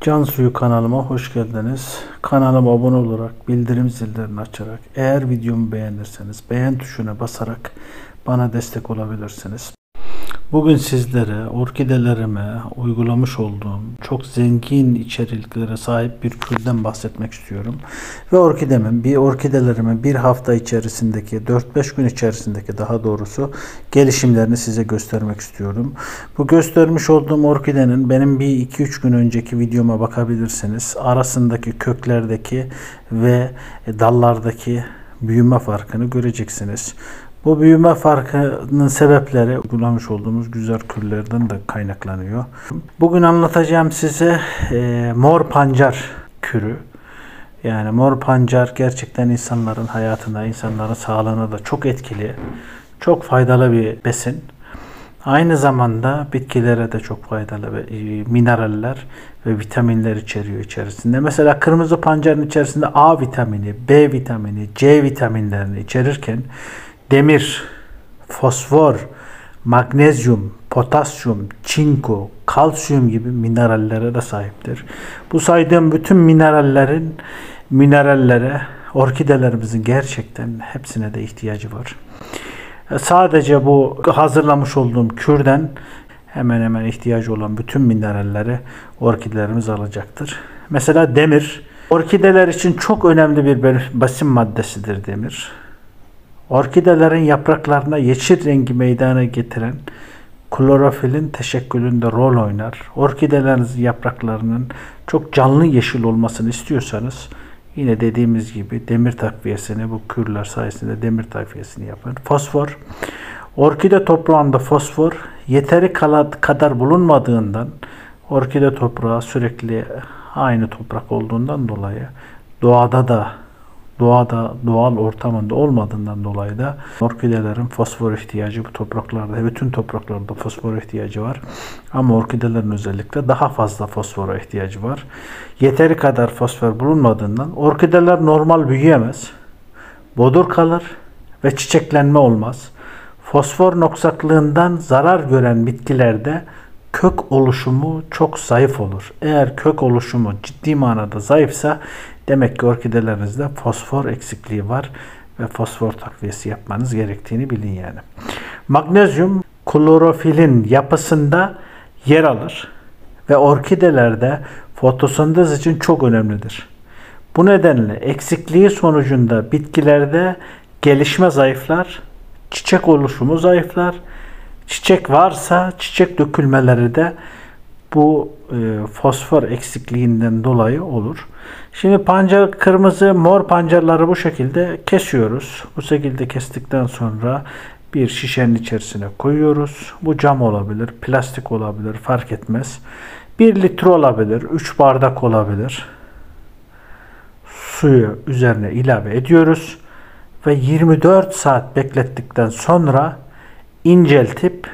Can Suyu kanalıma hoş geldiniz. Kanalıma abone olarak, bildirim zillerini açarak, eğer videomu beğenirseniz beğen tuşuna basarak bana destek olabilirsiniz. Bugün sizlere orkidelerime uygulamış olduğum çok zengin içeriklere sahip bir kürden bahsetmek istiyorum. Ve orkidelerimin bir hafta içerisindeki, 4-5 gün içerisindeki daha doğrusu gelişimlerini size göstermek istiyorum. Bu göstermiş olduğum orkidenin benim bir 2-3 gün önceki videoma bakabilirsiniz. Arasındaki köklerdeki ve dallardaki büyüme farkını göreceksiniz. Bu büyüme farkının sebepleri uygulamış olduğumuz güzel kürlerden de kaynaklanıyor. Bugün anlatacağım size mor pancar kürü. Yani mor pancar gerçekten insanların hayatına, insanların sağlığına da çok etkili, çok faydalı bir besin. Aynı zamanda bitkilere de çok faydalı mineraller ve vitaminler içeriyor içerisinde. Mesela kırmızı pancarın içerisinde A vitamini, B vitamini, C vitaminlerini içerirken demir, fosfor, magnezyum, potasyum, çinko, kalsiyum gibi minerallere de sahiptir. Bu saydığım bütün minerallere orkidelerimizin gerçekten hepsine de ihtiyacı var. Sadece bu hazırlamış olduğum kürden hemen hemen ihtiyacı olan bütün mineralleri orkidelerimiz alacaktır. Mesela demir, orkideler için çok önemli bir besin maddesidir demir. Orkidelerin yapraklarına yeşil rengi meydana getiren klorofilin teşekkülünde rol oynar. Orkidelerinizin yapraklarının çok canlı yeşil olmasını istiyorsanız yine dediğimiz gibi demir takviyesini bu kürler sayesinde demir takviyesini yapın. Fosfor. Orkide toprağında fosfor yeteri kadar bulunmadığından orkide toprağı sürekli aynı toprak olduğundan dolayı doğal ortamında olmadığından dolayı da orkidelerin fosfor ihtiyacı bu topraklarda, bütün topraklarda fosfor ihtiyacı var. Ama orkidelerin özellikle daha fazla fosfora ihtiyacı var. Yeteri kadar fosfor bulunmadığından orkideler normal büyüyemez. Bodur kalır ve çiçeklenme olmaz. Fosfor noksaklığından zarar gören bitkilerde kök oluşumu çok zayıf olur. Eğer kök oluşumu ciddi manada zayıfsa demek ki orkidelerinizde fosfor eksikliği var ve fosfor takviyesi yapmanız gerektiğini bilin yani. Magnezyum klorofilin yapısında yer alır ve orkidelerde fotosentez için çok önemlidir. Bu nedenle eksikliği sonucunda bitkilerde gelişme zayıflar, çiçek oluşumu zayıflar. Çiçek varsa çiçek dökülmeleri de bu fosfor eksikliğinden dolayı olur. Şimdi kırmızı mor pancarları bu şekilde kesiyoruz. Bu şekilde kestikten sonra bir şişenin içerisine koyuyoruz. Bu cam olabilir, plastik olabilir, fark etmez. 1 litre olabilir, 3 bardak olabilir. Suyu üzerine ilave ediyoruz ve 24 saat beklettikten sonra inceltip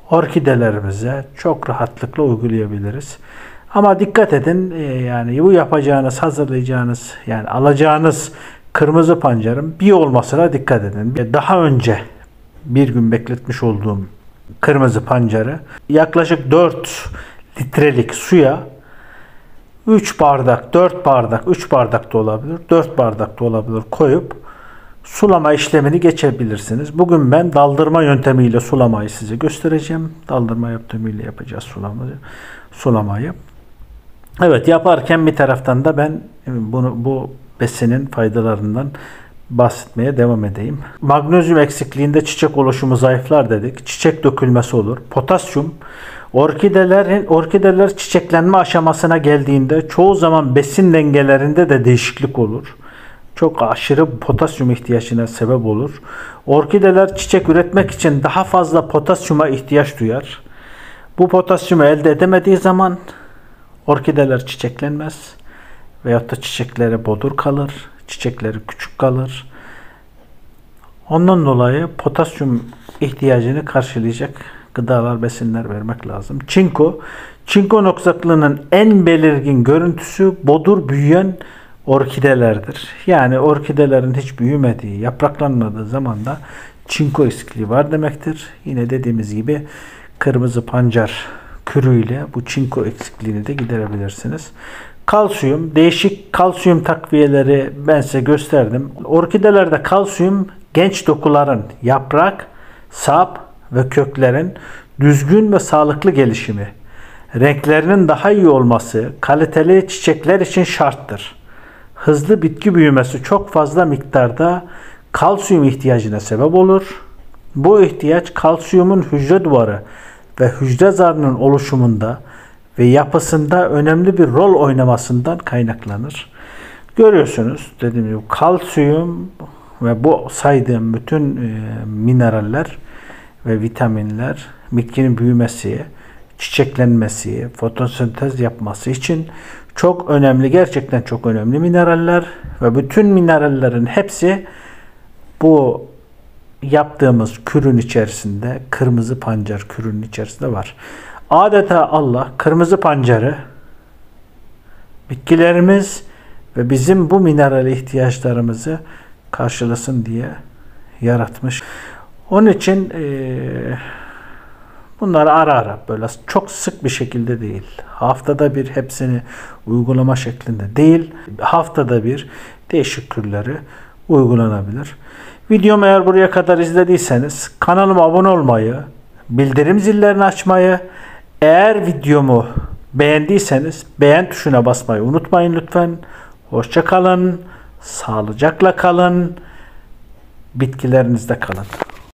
orkidelerimize çok rahatlıkla uygulayabiliriz. Ama dikkat edin, yani bu hazırlayacağınız, yani alacağınız kırmızı pancarın bir olmasına dikkat edin. Daha önce bir gün bekletmiş olduğum kırmızı pancarı yaklaşık 4 litrelik suya 3 bardak, 4 bardak, 3 bardak da olabilir, 4 bardak da olabilir koyup sulama işlemini geçebilirsiniz. Bugün ben daldırma yöntemiyle sulamayı size göstereceğim. Daldırma yöntemiyle yapacağız sulamayı. Evet, yaparken bir taraftan da ben bu besinin faydalarından bahsetmeye devam edeyim. Magnezyum eksikliğinde çiçek oluşumu zayıflar dedik. Çiçek dökülmesi olur. Potasyum, orkideler çiçeklenme aşamasına geldiğinde çoğu zaman besin dengelerinde de değişiklik olur. Çok aşırı potasyum ihtiyacına sebep olur. Orkideler çiçek üretmek için daha fazla potasyuma ihtiyaç duyar. Bu potasyumu elde edemediği zaman orkideler çiçeklenmez veyahut da çiçekleri bodur kalır, çiçekleri küçük kalır. Ondan dolayı potasyum ihtiyacını karşılayacak gıdalar, besinler vermek lazım. Çinko noksaklığının en belirgin görüntüsü bodur büyüyen orkidelerdir. Yani orkidelerin hiç büyümediği, yapraklanmadığı zaman da çinko eksikliği var demektir. Yine dediğimiz gibi kırmızı pancar kürüyle bu çinko eksikliğini de giderebilirsiniz. Kalsiyum, değişik kalsiyum takviyeleri ben size gösterdim. Orkidelerde kalsiyum genç dokuların yaprak, sap ve köklerin düzgün ve sağlıklı gelişimi, renklerinin daha iyi olması, kaliteli çiçekler için şarttır. Hızlı bitki büyümesi çok fazla miktarda kalsiyum ihtiyacına sebep olur. Bu ihtiyaç kalsiyumun hücre duvarı ve hücre zarının oluşumunda ve yapısında önemli bir rol oynamasından kaynaklanır. Görüyorsunuz dediğim gibi kalsiyum ve bu saydığım bütün mineraller ve vitaminler bitkinin büyümesi, çiçeklenmesi, fotosentez yapması için çok önemli, gerçekten çok önemli mineraller ve bütün minerallerin hepsi bu yaptığımız kürün içerisinde, kırmızı pancar kürünün içerisinde var. Adeta Allah kırmızı pancarı bitkilerimiz ve bizim bu mineral ihtiyaçlarımızı karşılasın diye yaratmış. Onun için bunları ara ara, böyle çok sık bir şekilde değil, haftada bir hepsini uygulama şeklinde değil, haftada bir değişik kürleri uygulanabilir. Videomu eğer buraya kadar izlediyseniz kanalıma abone olmayı, bildirim zillerini açmayı, eğer videomu beğendiyseniz beğen tuşuna basmayı unutmayın lütfen. Hoşça kalın, sağlıcakla kalın, bitkilerinizde kalın.